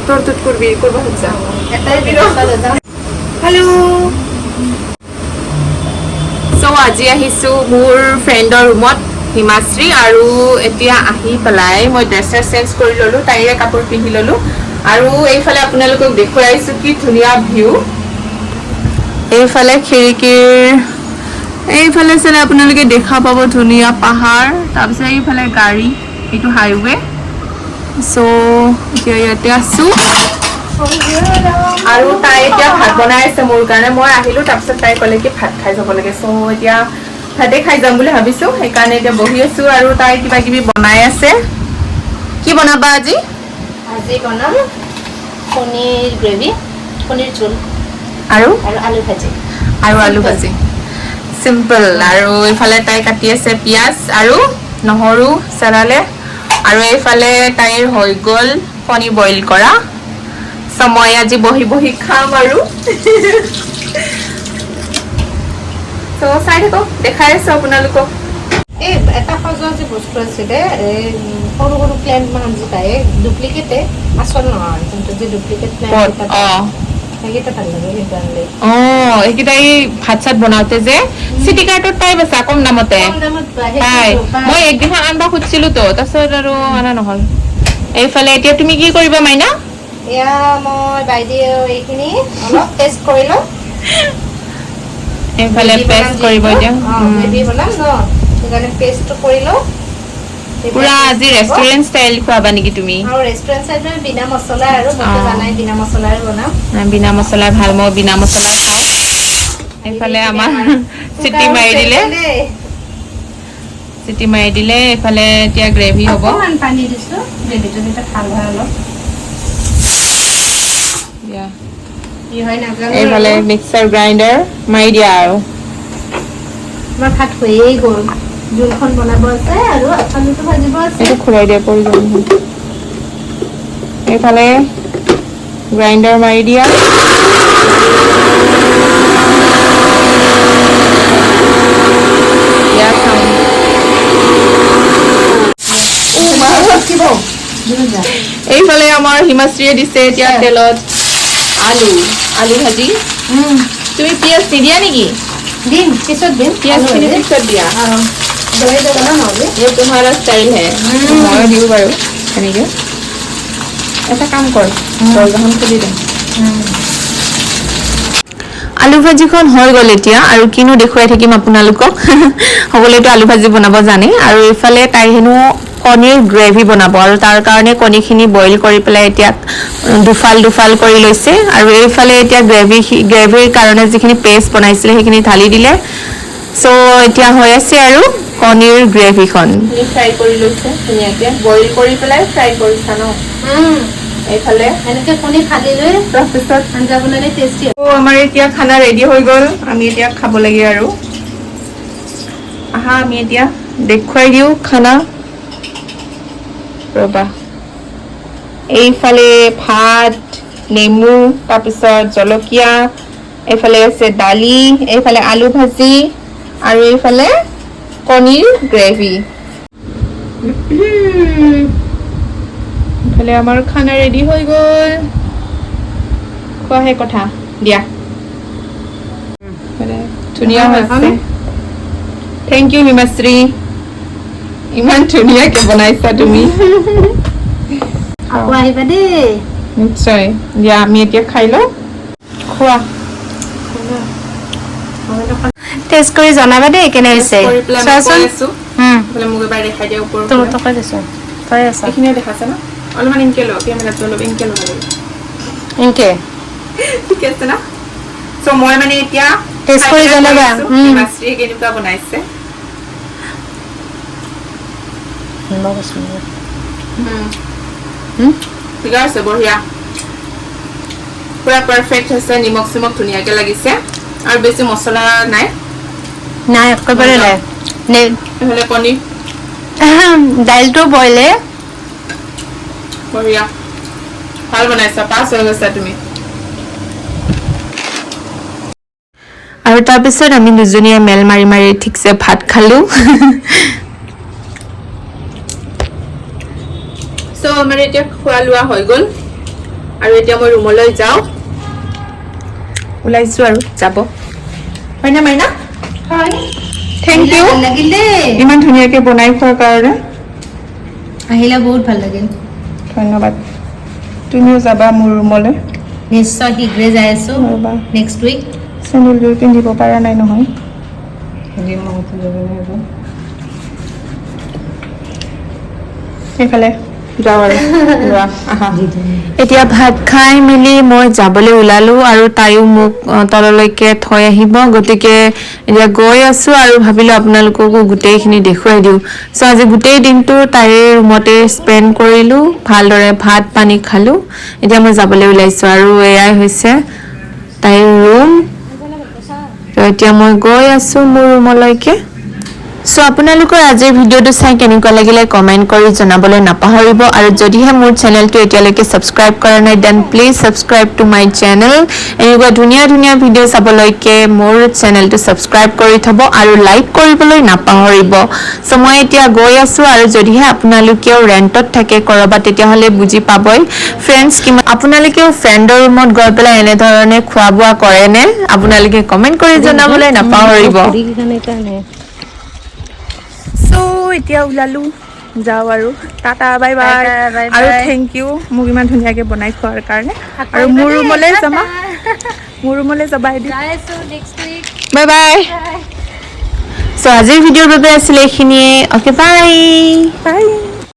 তোৰ তুট কৰবি কৰবা হচ্ছে হেল্ল' চ' আজি আহিছোঁ মোৰ ফ্ৰেণ্ডৰ ৰুমত হিমাশ্ৰী আৰু এতিয়া আহি পেলাই মই ড্ৰেছ চেঞ্জ কৰি ল'লোঁ তাইৰে কাপোৰ পিন্ধি ল'লোঁ আৰু এইফালে আপোনালোকক দেখুৱাইছোঁ কি ধুনীয়া ভিউ এইফালে খিৰিকীৰ এইফালে চালে আপোনালোকে দেখা পাব ধুনীয়া পাহাৰ তাৰপিছত এইফালে গাড়ী এইটো হাইৱে চ' এতিয়া ইয়াতে আছোঁ আৰু তাই এতিয়া ভাত বনাই আছে মোৰ কাৰণে মই আহিলোঁ তাৰপিছত তাই ক'লে কি ভাত খাই যাব লাগে চ' এতিয়া ভাতে খাই যাম বুলি ভাবিছোঁ সেইকাৰণে এতিয়া বহি আছোঁ আৰু তাই কিবা কিবি বনাই আছে কি বনাবা আজি আজি বনাম পনীৰ গ্ৰেভি পনীৰ জোল আৰু আলু ভাজি চিম্পল আৰু এইফালে তাই কাটি আছে পিঁয়াজ আৰু নহৰু চেৰালে আৰু এইফালে তাইৰ হৈ গ'ল পনীৰ বইল কৰা চ' মই আজি বহি বহি খাম আৰু চ' চাই থাকক দেখাই আছোঁ আপোনালোকক এই এটা সজোৱা যে বস্তু আছিলে সৰু সৰু প্লেন মান যে পায় ডুপ্লিকেটে আচল নহয় কিন্তু যে ডুপ্লিকেট প্লেন সেইকেইটা ভাল লাগে সেইটো আনিলে এইকেইটা এই ভাত চাত বনাওঁতে যে চিটি কাৰ্টত পাই বেচা কম দামতে পাই মই একদিন আনবা খুজিছিলোঁ তো তাৰপিছত আৰু অনা নহ'ল এইফালে এতিয়া তুমি কি কৰিবা মাইনা এয়া মই বাইদেউ এইখিনি অলপ টেষ্ট কৰি লওঁ এইফালে পেষ্ট কৰিব এতিয়া গ্ৰেভি বনাম ন সেইকাৰণে পেষ্টটো কৰি লওঁ পুৰা আজি ৰেষ্টুৰেণ্ট ষ্টাইল খোৱাবা নেকি তুমি আৰু ৰেষ্টুৰেণ্ট ষ্টাইল বিনা মছলা আৰু মইতো জানাই বিনা মছলাৰে বনাম বিনা মছলা ভাল মই বিনা মছলা খাওঁ এইফালে আমাৰ চিটি মাৰি দিলে এইফালে এতিয়া গ্ৰেভি হ'ব অকণমান পানী দিছোঁ গ্ৰেভিটো যেতিয়া ভাল হয় অলপ কি হয় নাজানো এইফালে মিক্সাৰ গ্ৰাইণ্ডাৰ মাৰি দিয়া আৰু আমাৰ ভাত হৈয়ে গ'ল জোলখন বনাব আছে আৰু আলুটো ভাজিব আছে এইটো খুৱাই দিয়া প্ৰয়োজন এইফালে গ্ৰাইণ্ডাৰ মাৰি দিয়া এইফালে আমাৰ হিমাশ্ৰীয়ে দিছে এতিয়া তেলত আলু ভাজি তুমি পিঁয়াজ নিদিয়া নেকি দিম পিছত দিম পিঁয়াজখিনি পিছত দিয়া ये तुम्हारा स्टाइल है মই দিও বাৰু এনেকে এটা কাম কৰ দৰজাখন খুলি দে আলু ভাজিখন হৈ গ'ল এতিয়া আৰু কিনো দেখুৱাই থাকিম আপোনালোকক সকলোৱেতো আলু ভাজি বনাব জানে আৰু এইফালে তাই হেনো কণীৰ গ্ৰেভি বনাব আৰু তাৰ কাৰণে কণীখিনি বইল কৰি পেলাই এতিয়া দুফাল কৰি লৈছে আৰু এইফালে এতিয়া গ্ৰেভিৰ কাৰণে যিখিনি পেষ্ট বনাইছিলে সেইখিনি ঢালি দিলে চ' এতিয়া হৈ আছে আৰু কণীৰ গ্ৰেভিখন ফ্ৰাই কৰি লৈছে ধুনীয়াকে বইল কৰি পেলাই ফ্ৰাই কৰিছা ন এইফালে এনেকে কণী ফালি লৈ তাৰপিছত আঞ্জা বনালে টেষ্টি আমাৰ এতিয়া খানা ৰেডি হৈ গ'ল আমি এতিয়া খাব লাগে আৰু আহা আমি এতিয়া দেখুৱাই দিওঁ খানা ৰবা এইফালে ভাত নেমু তাৰপিছত জলকীয়া এইফালে আছে দালি এইফালে আলু ভাজি আৰু এইফালে কণীৰ গ্ৰেভি এইফালে আমাৰ খানা ৰেডি হৈ গ'ল খোৱাহে কথা দিয়া ধুনীয়া হৈছে থেংক ইউ হিমাশ্ৰী ইমান ধুনীয়াকে বনাইছা তুমি আকৌ আহিবা দেই নিশ্চয় দিয়া আমি এতিয়া খাই লওঁ খোৱা টেষ্ট কৰি জনাবা দেই কেনে হৈছে চোৱাচোন মোক এবাৰ দেখাই দিয়া ওপৰত টকা দিছোঁ তই আছা এইখিনিয়ে দেখাইছে ন অলপমান ইনকে লওঁ কেমেৰাটো অলপ ইনকে ল'ব লাগিব ইনকে ঠিক আছে ন চ' মই মানে এতিয়া টেষ্ট কৰি জনাবা হিমাশ্ৰীয়ে কেনেকুৱা বনাইছে ঠিক আছে বঢ়িয়া পুৰা পাৰফেক্ট হৈছে নিমখ চিমখ ধুনীয়াকে লাগিছে আৰু বেছি মছলা নাই নাই একেবাৰে নাই এইফালে কণী দাইলটো বইলে বঢ়িয়া ভাল বনাইছা পাছ হৈ গৈছা তুমি আৰু তাৰপিছত আমি দুজনীয়ে মেল মাৰি মাৰি ঠিকছে ভাত খালোঁ চ' আমাৰ এতিয়া খোৱা লোৱা হৈ গ'ল আৰু এতিয়া মই ৰুমলৈ যাওঁ ওলাইছো আৰু যাব হয়নে মাইনা হয় থেংক ইউ ভাল লাগিল দেই ইমান ধুনীয়াকৈ বনাই খোৱাৰ কাৰণে আহিলে বহুত ভাল লাগিল ধন্যবাদ তুমিও যাবা মোৰ ৰুমলৈ নিশ্চয় শীঘ্ৰে যাই আছো ৰ'বা। নেক্সট উইক চেণ্ডেলযোৰ পিন্ধিব পৰা নাই নহয় সেইফালে যাওঁ আৰু লোৱা আহা এতিয়া ভাত খাই মেলি মই যাবলৈ ওলালো আৰু তাইও মোক তললৈকে থৈ আহিব গতিকে এতিয়া গৈ আছো আৰু ভাবিলো আপোনালোককো গোটেইখিনি দেখুৱাই দিওঁ চ' আজি গোটেই দিনটো তাইৰ ৰুমতে স্পেণ্ড কৰিলো ভালদৰে ভাত পানী খালো এতিয়া মই যাবলৈ ওলাইছো আৰু এয়াই হৈছে তাইৰ ৰুম তো এতিয়া মই গৈ আছো মোৰ ৰুমলৈকে সো আপোনালোকৰ আজিৰ ভিডিঅ'টো চাই কেনেকুৱা লাগিলে কমেন্ট কৰি জনাবলৈ নাপাহৰিব আৰু যদিহে মোৰ চেনেলটো এতিয়ালৈকে সাবস্ক্ৰাইব কৰা নাই then please subscribe to my channel এনেকুৱা ধুনীয়া ধুনীয়া ভিডিঅ' চাবলৈকে মোৰ চেনেলটো সাবস্ক্ৰাইব কৰি থব আৰু লাইক কৰিবলৈ নাপাহৰিব সো মই এতিয়া গৈ আছো আৰু যদিহে আপোনালোকেও ৰেন্টত থাকে কৰবাত তেতিয়াহ'লে বুজি পাবই ফ্ৰেণ্ডছ কিমান আপোনালোকেও ফ্ৰেণ্ডৰ ৰুমত গৈ পেলাই এনে ধৰণে খোৱা বোৱা কৰে নে আপোনালোকে কমেন্ট কৰি জনাবলৈ নাপাহৰিব সো এতিয়া ওলালো যাওঁ আৰু টাটা বাই বাই আৰু থেংক ইউ মোক ইমান ধুনীয়াকৈ বনাই খোৱাৰ কাৰণে আৰু মোৰ ৰুমলৈ যাবা এদিন বাই বাই সো আজিৰ ভিডিঅ'ৰ বাবে আছিলে এইখিনিয়ে অ'কে বাই বাই